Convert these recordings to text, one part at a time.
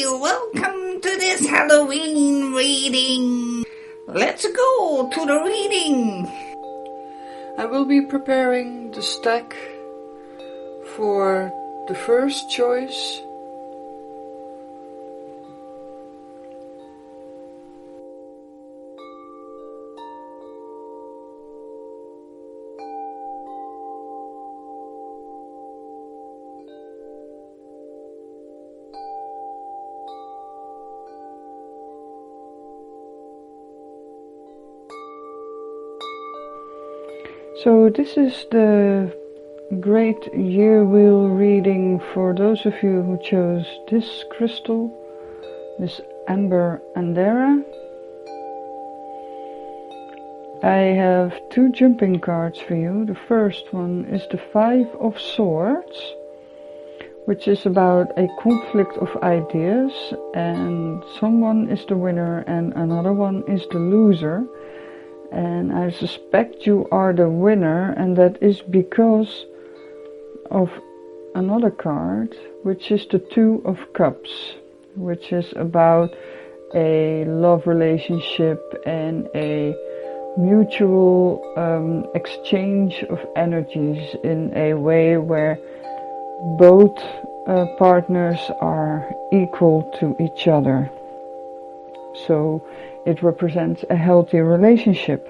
welcome to this Halloween reading. Let's go to the reading. I will be preparing the stack for the first choice. So this is the great Yearwheel reading for those of you who chose this crystal, this Amber Andara. I have two jumping cards for you. The first one is the Five of Swords, which is about a conflict of ideas, and someone is the winner and another one is the loser. And I suspect you are the winner, and that is because of another card, which is the Two of Cups, which is about a love relationship and a mutual exchange of energies in a way where both partners are equal to each other. So it represents a healthy relationship.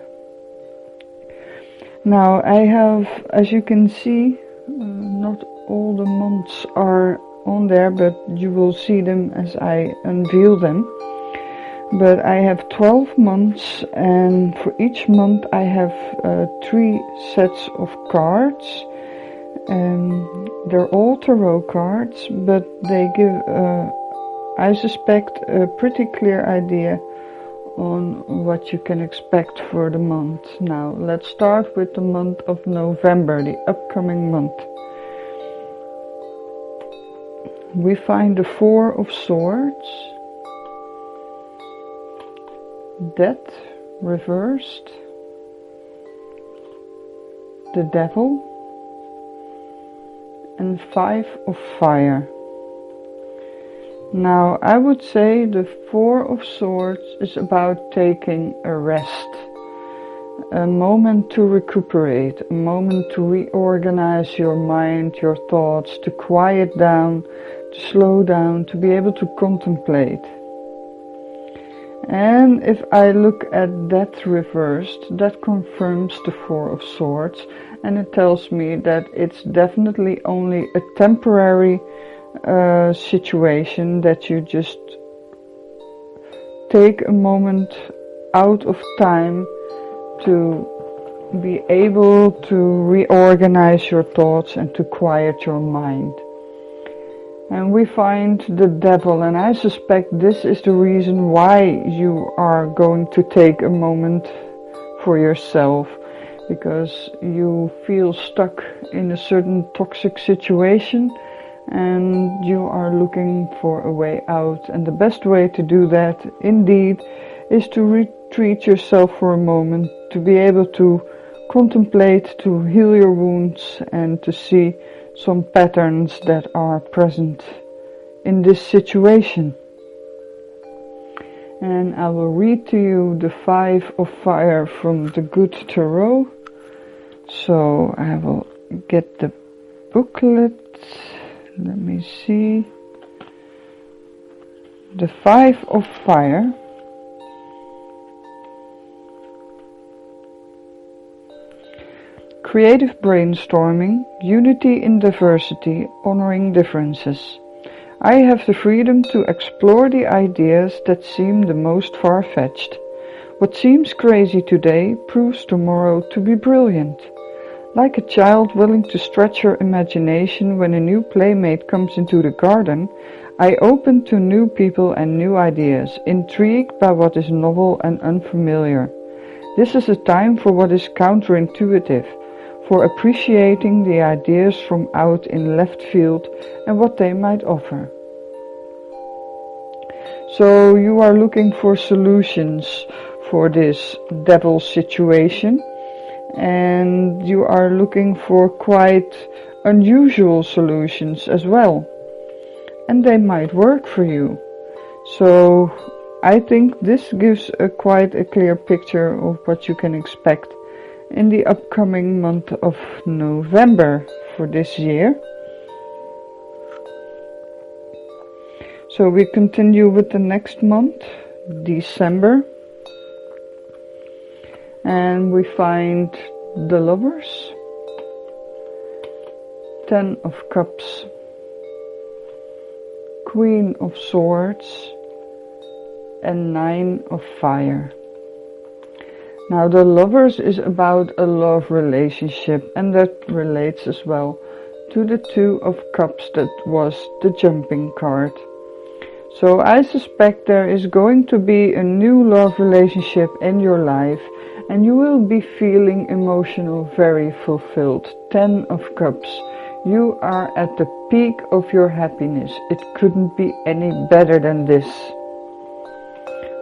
Now I have, as you can see, not all the months are on there, but you will see them as I unveil them. But I have 12 months, and for each month I have 3 sets of cards. They're all tarot cards, but they give, I suspect, a pretty clear idea on what you can expect for the month. Now let's start with the month of November, the upcoming month. We find the Four of Swords, Death reversed, the Devil, and Five of Fire. Now I would say the Four of Swords is about taking a rest, a moment to recuperate, a moment to reorganize your mind, your thoughts, to quiet down, to slow down, to be able to contemplate. And if I look at Death reversed, that confirms the Four of Swords, and it tells me that it's definitely only a temporary situation, that you just take a moment out of time to be able to reorganize your thoughts and to quiet your mind. And we find the Devil, and I suspect this is the reason why you are going to take a moment for yourself, because you feel stuck in a certain toxic situation and you are looking for a way out. And the best way to do that indeed is to retreat yourself for a moment, to be able to contemplate, to heal your wounds, and to see some patterns that are present in this situation. And I will read to you the Five of Fire from the Good Tarot. So I will get the booklet. Let me see. The Five of Fire. Creative brainstorming, unity in diversity, honoring differences. I have the freedom to explore the ideas that seem the most far-fetched. What seems crazy today proves tomorrow to be brilliant. Like a child willing to stretch her imagination when a new playmate comes into the garden, I open to new people and new ideas, intrigued by what is novel and unfamiliar. This is a time for what is counterintuitive, for appreciating the ideas from out in left field and what they might offer. So you are looking for solutions for this devil situation, and you are looking for quite unusual solutions as well. And they might work for you. So I think this gives quite a clear picture of what you can expect in the upcoming month of November for this year. So we continue with the next month, December, and we find the Lovers, 10 of Cups, Queen of Swords, and 9 of Fire. Now the Lovers is about a love relationship, and that relates as well to the 2 of Cups that was the jumping card. So I suspect there is going to be a new love relationship in your life, and you will be feeling emotional, very fulfilled. 10 of Cups. You are at the peak of your happiness. It couldn't be any better than this.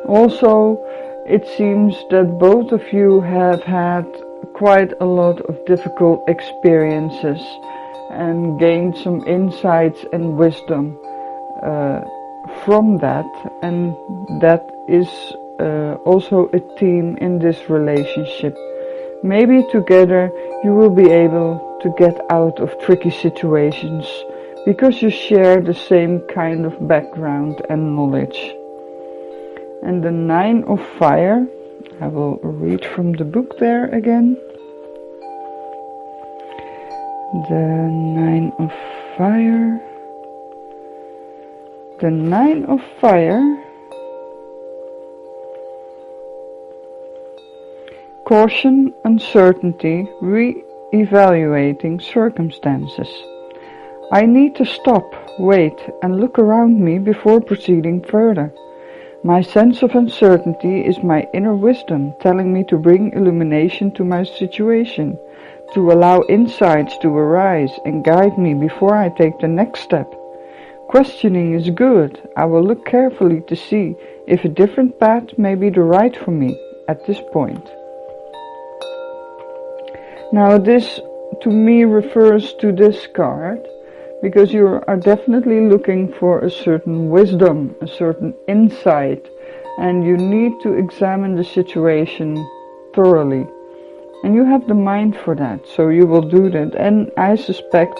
Also, it seems that both of you have had quite a lot of difficult experiences and gained some insights and wisdom from that, and that is also a theme in this relationship. Maybe together you will be able to get out of tricky situations because you share the same kind of background and knowledge. And the 9 of Fire, I will read from the book there again. The 9 of Fire. The 9 of Fire caution, uncertainty, re-evaluating circumstances. I need to stop, wait, and look around me before proceeding further. My sense of uncertainty is my inner wisdom telling me to bring illumination to my situation, to allow insights to arise and guide me before I take the next step. Questioning is good. I will look carefully to see if a different path may be the right for me at this point. Now this to me refers to this card because you are definitely looking for a certain wisdom, a certain insight, and you need to examine the situation thoroughly. And you have the mind for that, so you will do that. And I suspect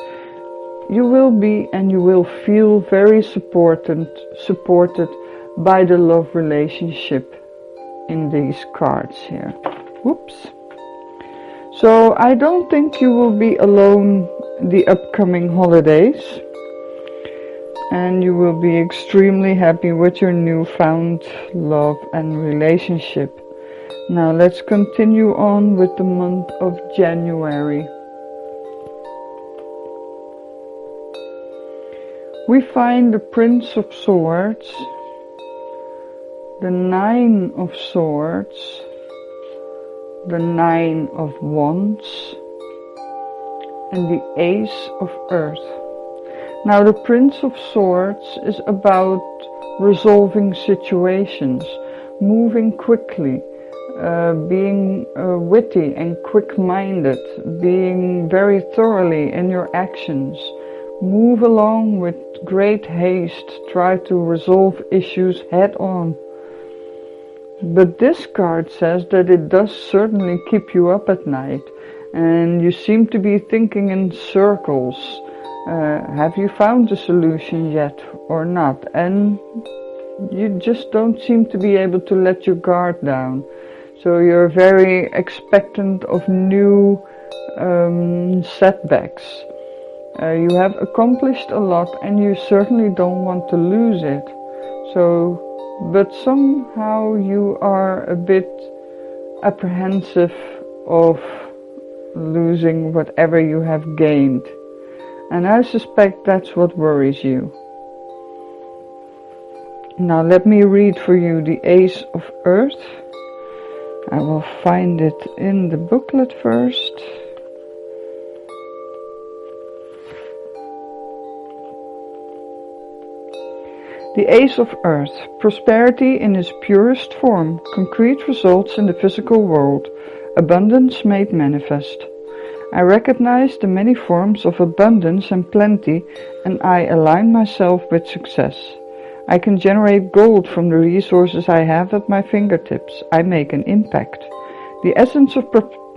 you will be and you will feel very supported by the love relationship in these cards here. Whoops. So I don't think you will be alone the upcoming holidays, and you will be extremely happy with your newfound love and relationship. Now let's continue on with the month of January. We find the Prince of Swords, the 9 of Swords, the 9 of Wands, and the Ace of Earth. Now the Prince of Swords is about resolving situations, moving quickly, being witty and quick-minded, being very thoroughly in your actions. Move along with great haste, try to resolve issues head on. But this card says that it does certainly keep you up at night, and you seem to be thinking in circles. Have you found a solution yet or not? And you just don't seem to be able to let your guard down. So you're very expectant of new setbacks. You have accomplished a lot and you certainly don't want to lose it. But somehow you are a bit apprehensive of losing whatever you have gained. And I suspect that's what worries you. Now let me read for you the Ace of Earth. I will find it in the booklet first. The Ace of Earth, prosperity in its purest form, concrete results in the physical world, abundance made manifest. I recognize the many forms of abundance and plenty, and I align myself with success. I can generate gold from the resources I have at my fingertips. I make an impact. The essence of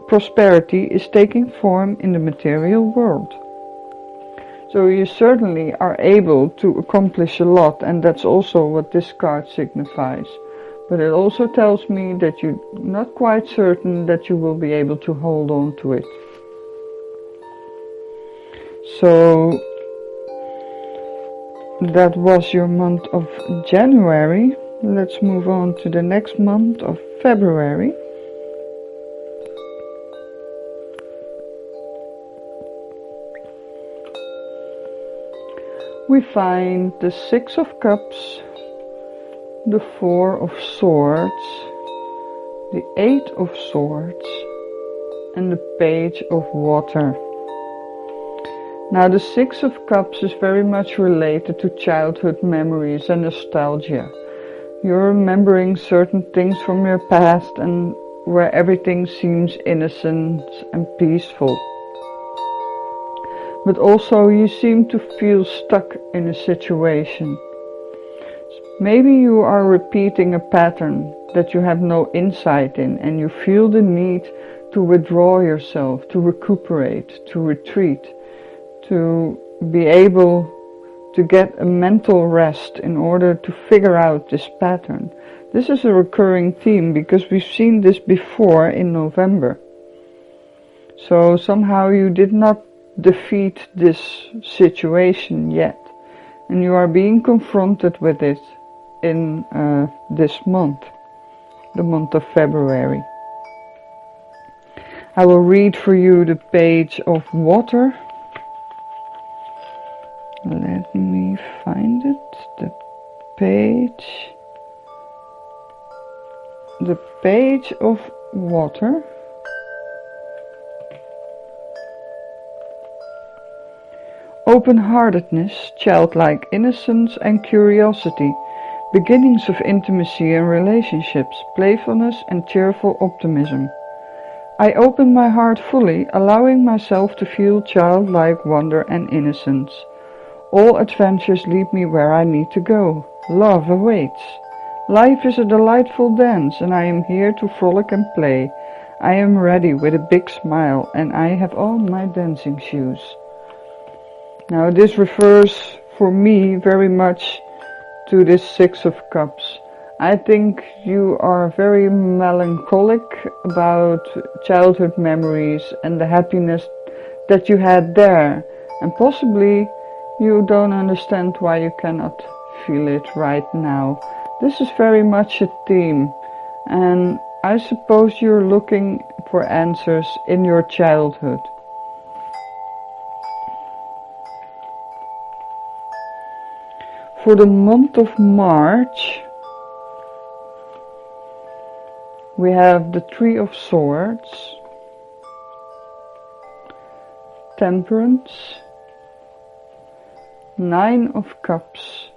prosperity is taking form in the material world. So you certainly are able to accomplish a lot, and that's also what this card signifies. But it also tells me that you're not quite certain that you will be able to hold on to it. So that was your month of January. Let's move on to the next month of February. We find the Six of Cups, the Four of Swords, the Eight of Swords, and the Page of Water. Now the Six of Cups is very much related to childhood memories and nostalgia. You're remembering certain things from your past and where everything seems innocent and peaceful. But also you seem to feel stuck in a situation. Maybe you are repeating a pattern that you have no insight in, and you feel the need to withdraw yourself, to recuperate, to retreat, to be able to get a mental rest in order to figure out this pattern. This is a recurring theme because we've seen this before in November. So somehow you did not defeat this situation yet, and you are being confronted with it in this month, the month of February. I will read for you the Page of Water. Let me find it. The Page of Water. Open-heartedness, childlike innocence and curiosity, beginnings of intimacy and relationships, playfulness and cheerful optimism. I open my heart fully, allowing myself to feel childlike wonder and innocence. All adventures lead me where I need to go. Love awaits. Life is a delightful dance, and I am here to frolic and play. I am ready with a big smile, and I have on my dancing shoes. Now this refers for me very much to this Six of Cups. I think you are very melancholic about childhood memories and the happiness that you had there, and possibly you don't understand why you cannot feel it right now. This is very much a theme, and I suppose you're looking for answers in your childhood. For the month of March, we have the Three of Swords, Temperance, Nine of Cups,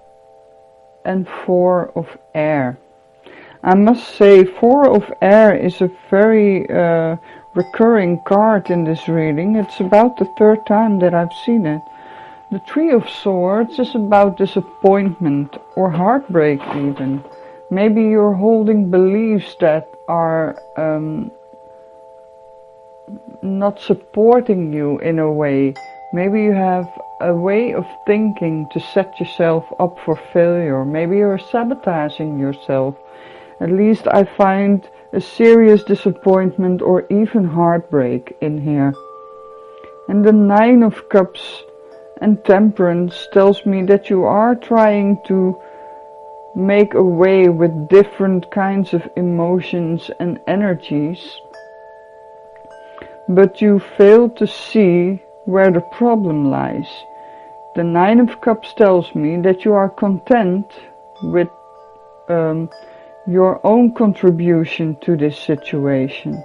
and Four of Air. I must say, Four of Air is a very recurring card in this reading. It's about the third time that I've seen it. The Three of Swords is about disappointment or heartbreak even. Maybe you're holding beliefs that are not supporting you in a way. Maybe you have a way of thinking to set yourself up for failure. Maybe you're sabotaging yourself. At least I find a serious disappointment or even heartbreak in here. And the Nine of Cups and Temperance tells me that you are trying to make a way with different kinds of emotions and energies, but you fail to see where the problem lies. The Nine of Cups tells me that you are content with your own contribution to this situation.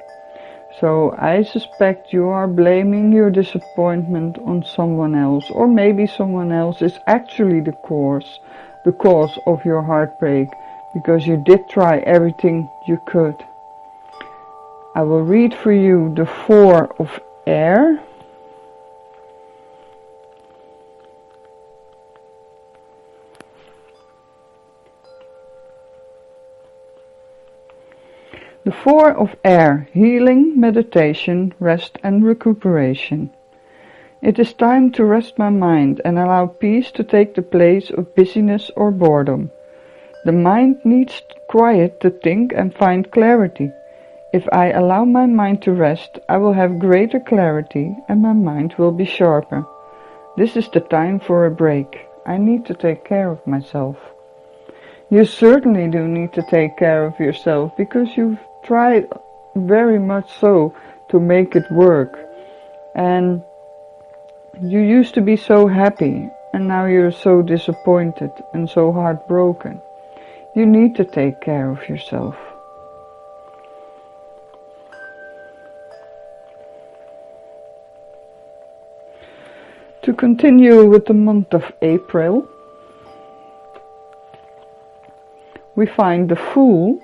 So I suspect you are blaming your disappointment on someone else, or maybe someone else is actually the cause of your heartbreak, because you did try everything you could. I will read for you the Four of Air. The 4 of air, healing, meditation, rest and recuperation. It is time to rest my mind and allow peace to take the place of busyness or boredom. The mind needs quiet to think and find clarity. If I allow my mind to rest, I will have greater clarity and my mind will be sharper. This is the time for a break. I need to take care of myself. You certainly do need to take care of yourself because you've tried very much so to make it work. And you used to be so happy and now you're so disappointed and so heartbroken. You need to take care of yourself. To continue with the month of April, we find the Fool,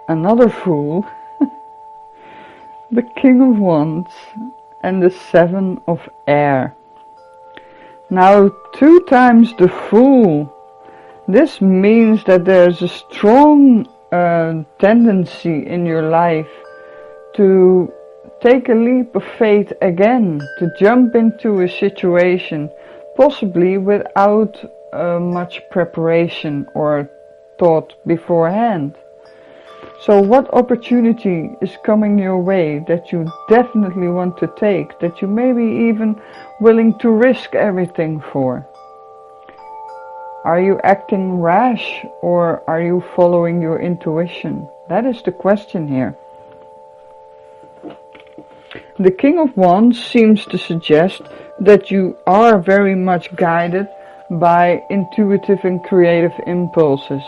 another Fool, the King of Wands, and the 7 of Air. Now 2 times the Fool. This means that there's a strong tendency in your life to take a leap of faith again, to jump into a situation, possibly without much preparation or thought beforehand. So what opportunity is coming your way that you definitely want to take, that you may be even willing to risk everything for? Are you acting rash or are you following your intuition? That is the question here. The King of Wands seems to suggest that you are very much guided by intuitive and creative impulses.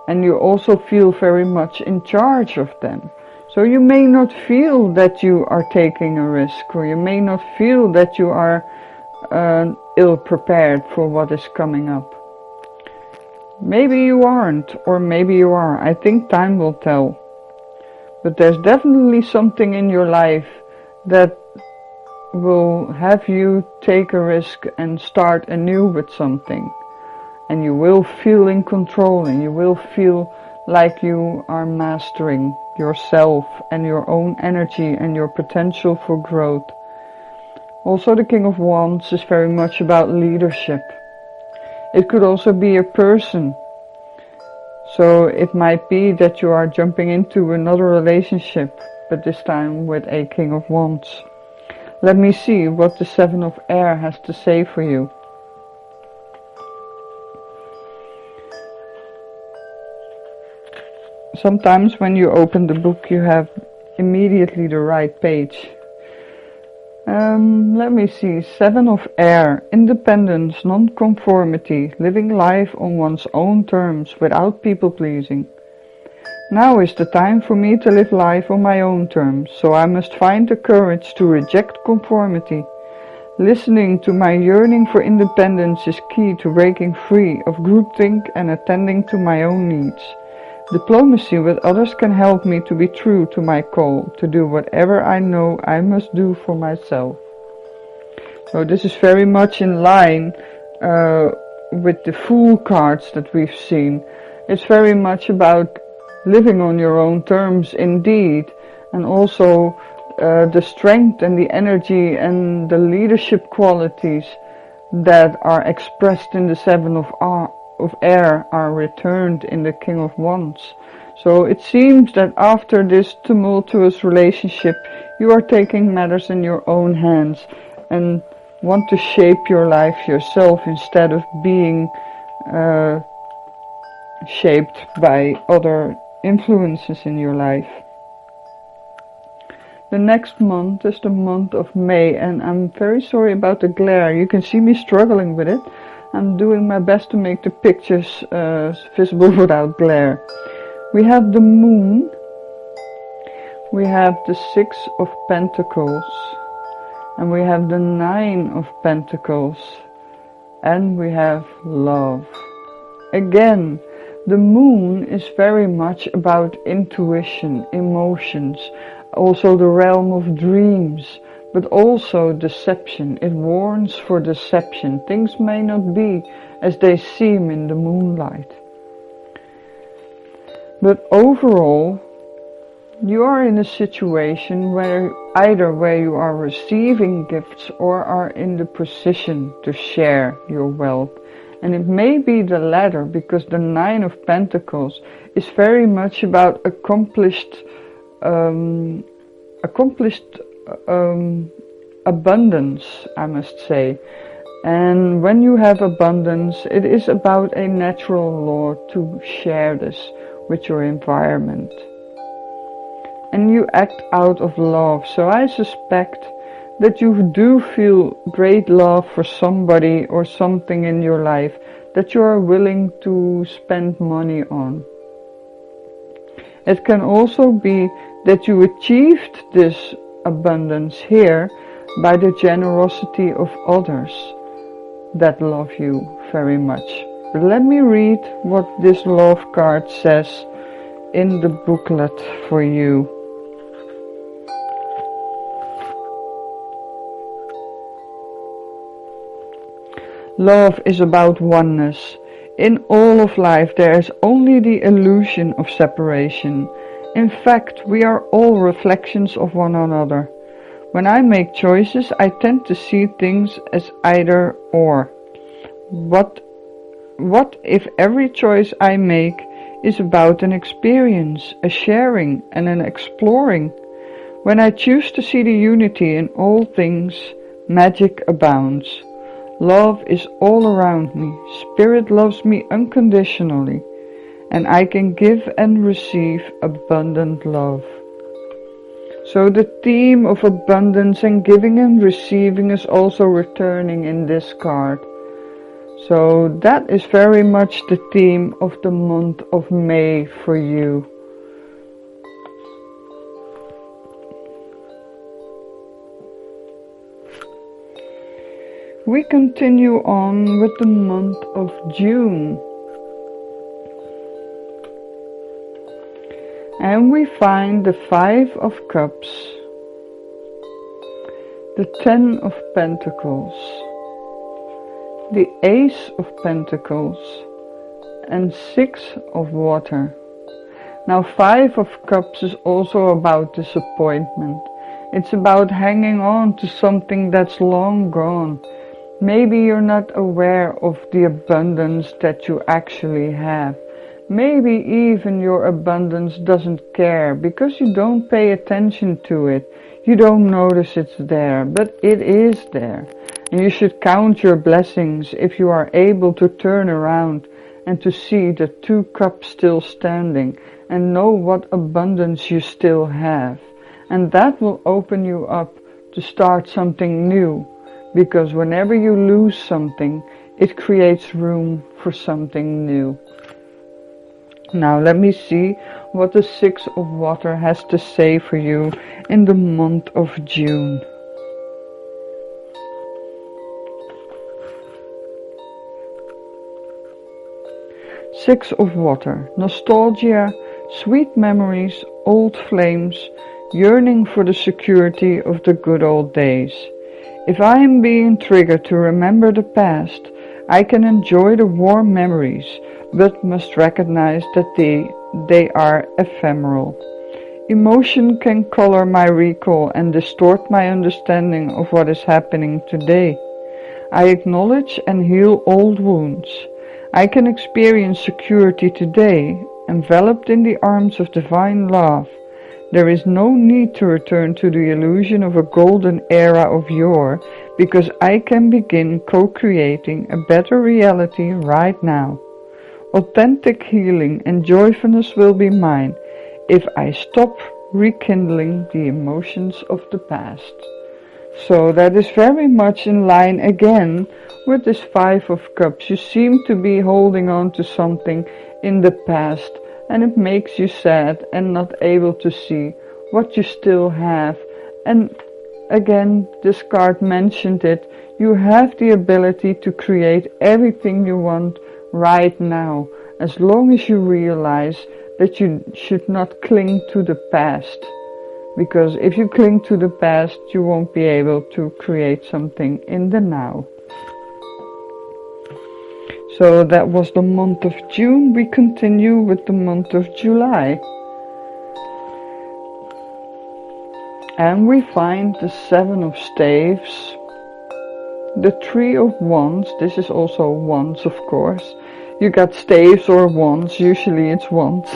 And you also feel very much in charge of them. So you may not feel that you are taking a risk, or you may not feel that you are ill-prepared for what is coming up. Maybe you aren't, or maybe you are. I think time will tell. But there's definitely something in your life that will have you take a risk and start anew with something. And you will feel in control and you will feel like you are mastering yourself and your own energy and your potential for growth. Also, the King of Wands is very much about leadership. It could also be a person. So it might be that you are jumping into another relationship, but this time with a King of Wands. Let me see what the 7 of Air has to say for you. Sometimes when you open the book you have immediately the right page. Let me see. 7 of Air, independence, non-conformity, living life on one's own terms without people pleasing. Now is the time for me to live life on my own terms, so I must find the courage to reject conformity. Listening to my yearning for independence is key to breaking free of groupthink and attending to my own needs. Diplomacy with others can help me to be true to my call, to do whatever I know I must do for myself. So this is very much in line with the Fool cards that we've seen. It's very much about living on your own terms indeed, and also the strength and the energy and the leadership qualities that are expressed in the 7 of Air are returned in the King of Wands. So it seems that after this tumultuous relationship, you are taking matters in your own hands and want to shape your life yourself instead of being shaped by other influences in your life. The next month is the month of May, and I'm very sorry about the glare. You can see me struggling with it. I'm doing my best to make the pictures visible without glare. We have the Moon, we have the 6 of Pentacles, and we have the 9 of Pentacles, and we have Love. Again, the Moon is very much about intuition, emotions, also the realm of dreams, but also deception. It warns for deception. Things may not be as they seem in the moonlight. But overall, you are in a situation where where you are receiving gifts or are in the position to share your wealth. And it may be the latter, because the Nine of Pentacles is very much about accomplished abundance, I must say. And when you have abundance, it is about a natural law to share this with your environment. And you act out of love. So I suspect that you do feel great love for somebody or something in your life that you are willing to spend money on. It can also be that you achieved this abundance here by the generosity of others that love you very much. But let me read what this love card says in the booklet for you. Love is about oneness. In all of life there is only the illusion of separation. In fact, we are all reflections of one another. When I make choices, I tend to see things as either or. What if every choice I make is about an experience, a sharing, and an exploring? When I choose to see the unity in all things, magic abounds. Love is all around me. Spirit loves me unconditionally, and I can give and receive abundant love. So the theme of abundance and giving and receiving is also returning in this card. So that is very much the theme of the month of May for you. We continue on with the month of June. And we find the Five of Cups, the Ten of Pentacles, the Ace of Pentacles, and Six of Water. Now, Five of Cups is also about disappointment. It's about hanging on to something that's long gone. Maybe you're not aware of the abundance that you actually have. Maybe even your abundance doesn't care because you don't pay attention to it. You don't notice it's there, but it is there. And you should count your blessings if you are able to turn around and to see the two cups still standing and know what abundance you still have. And that will open you up to start something new. Because whenever you lose something, it creates room for something new. Now let me see what the Six of Water has to say for you in the month of June. Six of Water, nostalgia, sweet memories, old flames, yearning for the security of the good old days. If I am being triggered to remember the past, I can enjoy the warm memories, but must recognize that they are ephemeral. Emotion can color my recall and distort my understanding of what is happening today. I acknowledge and heal old wounds. I can experience security today, enveloped in the arms of divine love. There is no need to return to the illusion of a golden era of yore, because I can begin co-creating a better reality right now. Authentic healing and joyfulness will be mine if I stop rekindling the emotions of the past. So that is very much in line again with this Five of Cups. You seem to be holding on to something in the past, and it makes you sad and not able to see what you still have. And again, this card mentioned it. You have the ability to create everything you want right now, as long as you realize that you should not cling to the past. Because if you cling to the past, you won't be able to create something in the now. So that was the month of June. We continue with the month of July. And we find the Seven of Staves, the Three of Wands. This is also wands, of course. You got staves or wands, usually it's wands.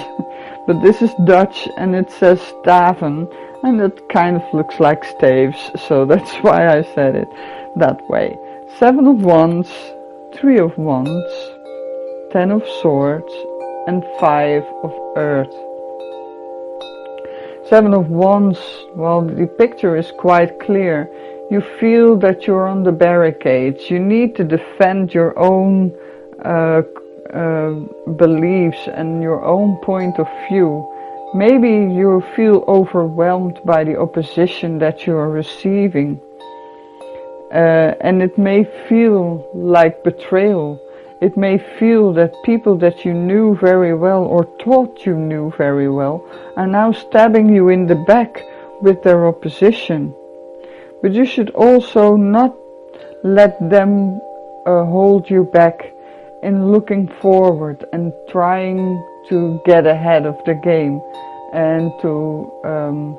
But this is Dutch and it says staven, and it kind of looks like staves, so that's why I said it that way. Seven of Wands, Three of Wands, Ten of Swords, and Five of Earth. Seven of Wands, well, the picture is quite clear. You feel that you're on the barricades. You need to defend your own beliefs and your own point of view. Maybe you feel overwhelmed by the opposition that you are receiving. And it may feel like betrayal. It may feel that people that you knew very well or thought you knew very well are now stabbing you in the back with their opposition. But you should also not let them hold you back in looking forward and trying to get ahead of the game and to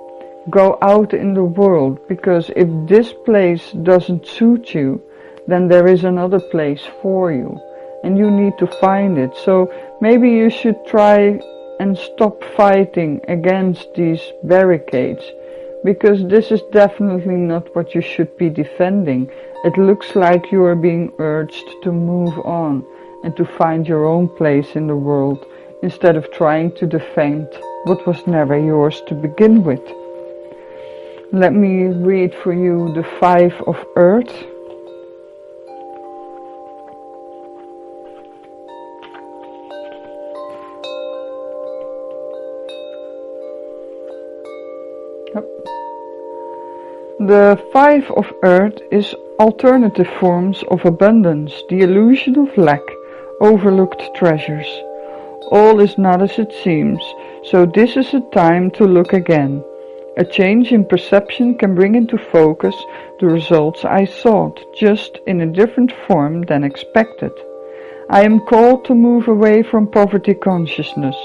go out in the world, because if this place doesn't suit you, then there is another place for you and you need to find it. So maybe you should try and stop fighting against these barricades, because this is definitely not what you should be defending. It looks like you are being urged to move on and to find your own place in the world, instead of trying to defend what was never yours to begin with. Let me read for you the Five of Earth. The Five of Earth is alternative forms of abundance, the illusion of lack, overlooked treasures. All is not as it seems, so this is a time to look again. A change in perception can bring into focus the results I sought, just in a different form than expected. I am called to move away from poverty consciousness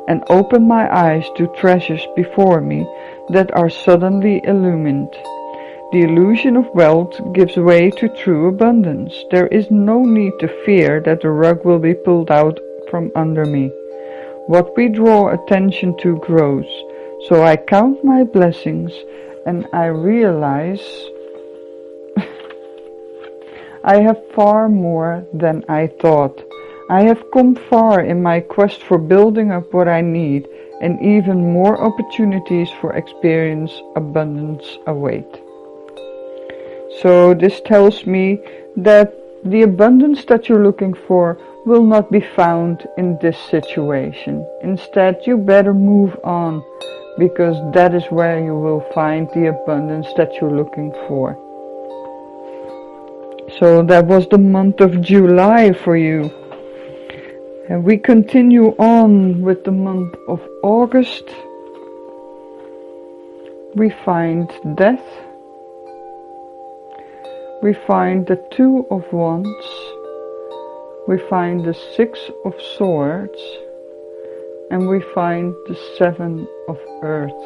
and open my eyes to treasures before me that are suddenly illumined. The illusion of wealth gives way to true abundance. There is no need to fear that the rug will be pulled out from under me. What we draw attention to grows. So I count my blessings and I realize I have far more than I thought. I have come far in my quest for building up what I need, and even more opportunities for experience abundance await. So this tells me that the abundance that you're looking for will not be found in this situation. Instead, you better move on, because that is where you will find the abundance that you're looking for. So that was the month of July for you. And we continue on with the month of August. We find death. We find the Two of Wands. We find the Six of Swords. And we find the Seven of Earth.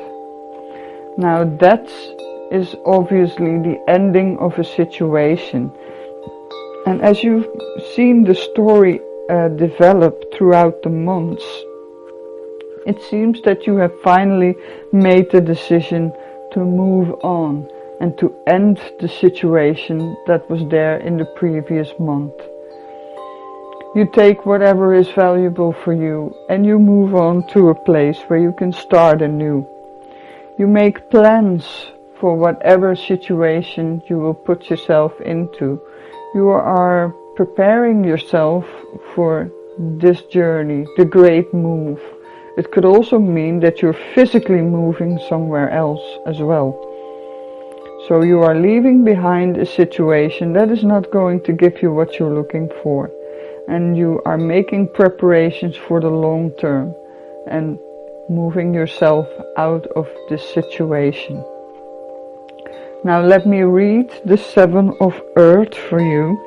Now that is obviously the ending of a situation. And as you've seen the story develop throughout the months, it seems that you have finally made the decision to move on and to end the situation that was there in the previous month. You take whatever is valuable for you and you move on to a place where you can start anew. You make plans for whatever situation you will put yourself into. You are preparing yourself for this journey, the great move. It could also mean that you're physically moving somewhere else as well. So you are leaving behind a situation that is not going to give you what you're looking for. And you are making preparations for the long term and moving yourself out of this situation. Now let me read the Seven of Earth for you.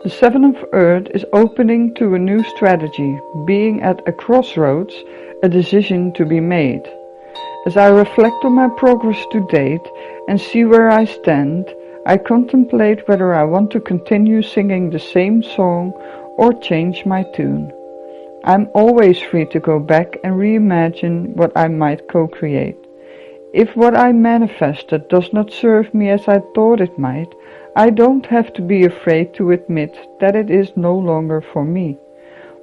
The Seven of Earth is opening to a new strategy, being at a crossroads, a decision to be made. As I reflect on my progress to date and see where I stand, I contemplate whether I want to continue singing the same song or change my tune. I'm always free to go back and reimagine what I might co-create. If what I manifested does not serve me as I thought it might, I don't have to be afraid to admit that it is no longer for me.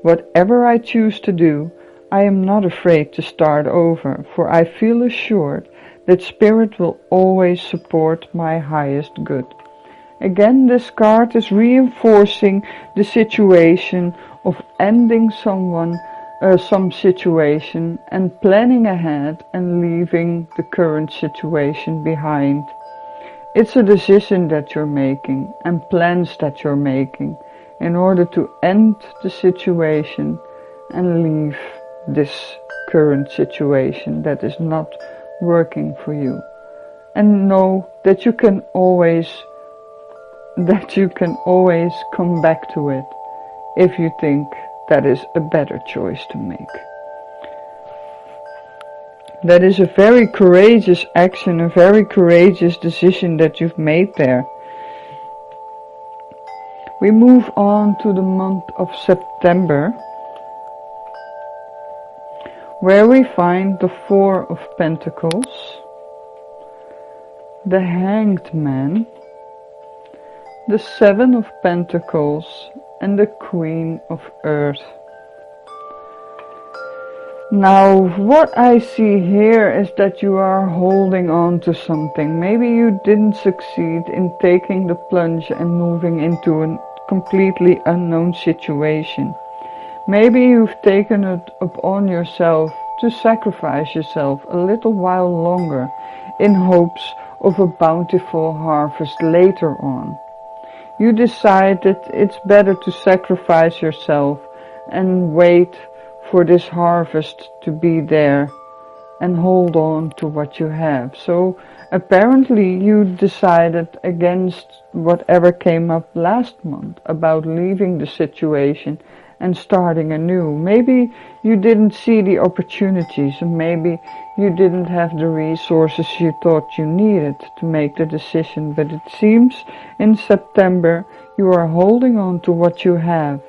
Whatever I choose to do, I am not afraid to start over, for I feel assured that Spirit will always support my highest good. Again, this card is reinforcing the situation of ending some situation and planning ahead and leaving the current situation behind. It's a decision that you're making and plans that you're making in order to end the situation and leave this current situation that is not working for you. And know that you can always come back to it if you think that is a better choice to make. That is a very courageous action, a very courageous decision that you've made there. We move on to the month of September, where we find the Four of Pentacles, the Hanged Man, the Seven of Pentacles, and the Queen of Earth. Now, what I see here is that you are holding on to something. Maybe you didn't succeed in taking the plunge and moving into a completely unknown situation. Maybe you've taken it upon yourself to sacrifice yourself a little while longer in hopes of a bountiful harvest later on. You decided it's better to sacrifice yourself and wait for this harvest to be there and hold on to what you have. So apparently you decided against whatever came up last month about leaving the situation and starting anew. Maybe you didn't see the opportunities, and maybe you didn't have the resources you thought you needed to make the decision, but it seems in September you are holding on to what you have,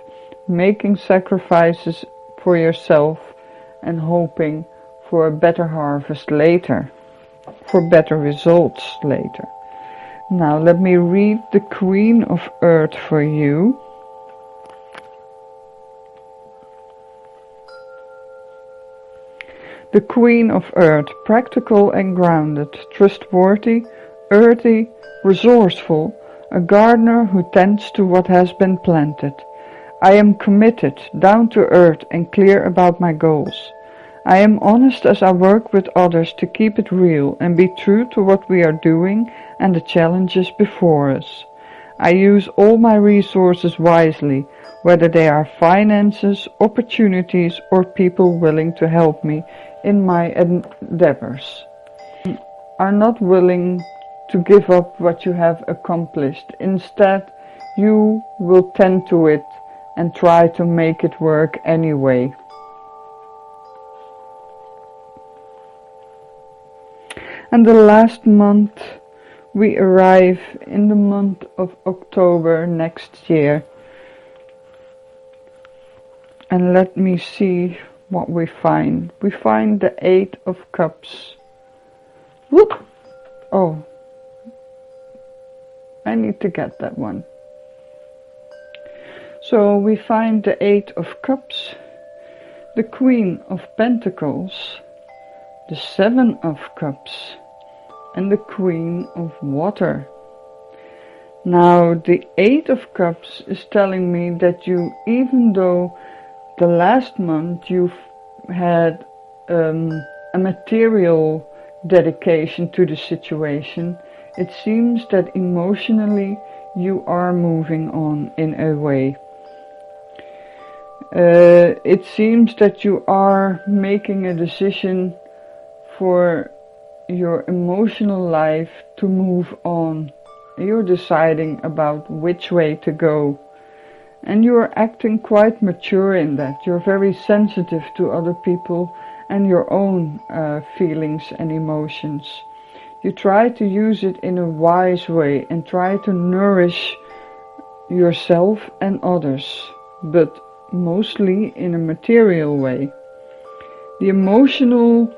making sacrifices for yourself and hoping for a better harvest later, for better results later. Now let me read the Queen of Earth for you. The Queen of Earth, practical and grounded, trustworthy, earthy, resourceful, a gardener who tends to what has been planted. I am committed, down to earth and clear about my goals. I am honest as I work with others to keep it real and be true to what we are doing and the challenges before us. I use all my resources wisely, whether they are finances, opportunities, or people willing to help me in my endeavors. Are not willing to give up what you have accomplished. Instead, you will tend to it and try to make it work anyway. And the last month, we arrive in the month of October next year. And let me see what we find. We find the Eight of Cups. Whoop! Oh, I need to get that one. So we find the Eight of Cups, the Queen of Pentacles, the Seven of Cups, and the Queen of Water. Now the Eight of Cups is telling me that you, even though the last month you've had a material dedication to the situation, it seems that emotionally you are moving on in a way. It seems that you are making a decision for your emotional life to move on. You're deciding about which way to go. And you are acting quite mature in that. You're very sensitive to other people and your own feelings and emotions. You try to use it in a wise way and try to nourish yourself and others, but mostly in a material way. The emotional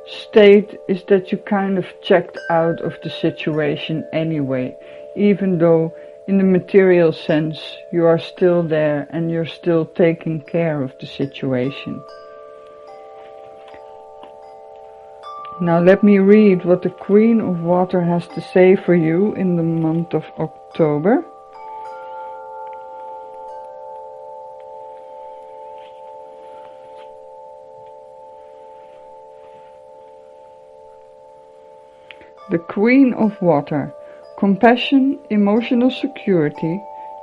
state is that you kind of checked out of the situation anyway, even though in the material sense you are still there and you're still taking care of the situation. Now let me read what the Queen of Water has to say for you in the month of October. The Queen of Water: compassion, emotional security,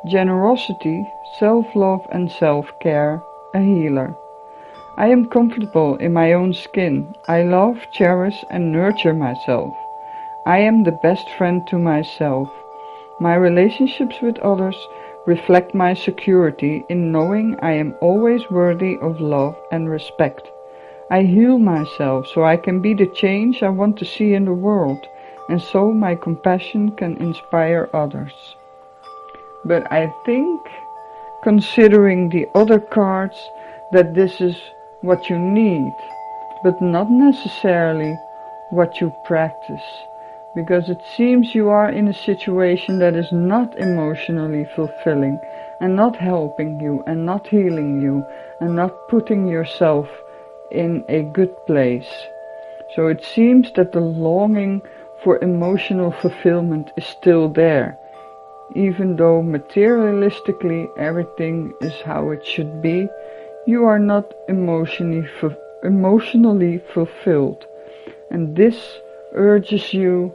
generosity, self-love and self-care, a healer. I am comfortable in my own skin. I love, cherish and nurture myself. I am the best friend to myself. My relationships with others reflect my security in knowing I am always worthy of love and respect. I heal myself so I can be the change I want to see in the world, and so my compassion can inspire others. But I think, considering the other cards, that this is what you need, but not necessarily what you practice, because it seems you are in a situation that is not emotionally fulfilling and not helping you and not healing you and not putting yourself in a good place. So it seems that the longing for emotional fulfillment is still there, even though materialistically everything is how it should be. You are not emotionally fulfilled, and this urges you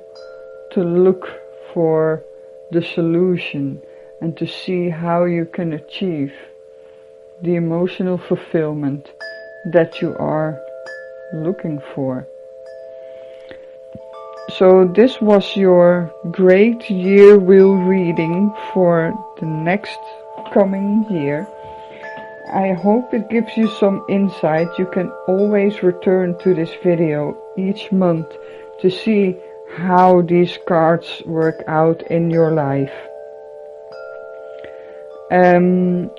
to look for the solution and to see how you can achieve the emotional fulfillment that you are looking for. So this was your great Yearwheel reading for the next coming year. I hope it gives you some insight. You can always return to this video each month to see how these cards work out in your life.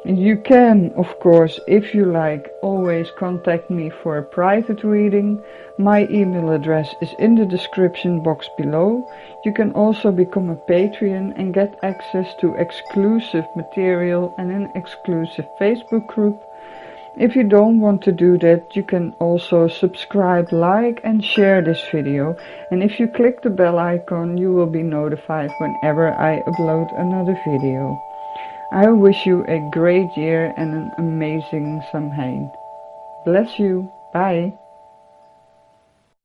You can, of course, if you like, always contact me for a private reading. My email address is in the description box below. You can also become a Patreon and get access to exclusive material and an exclusive Facebook group. If you don't want to do that, you can also subscribe, like and share this video. And if you click the bell icon, you will be notified whenever I upload another video. I wish you a great year and an amazing Samhain. Bless you. Bye.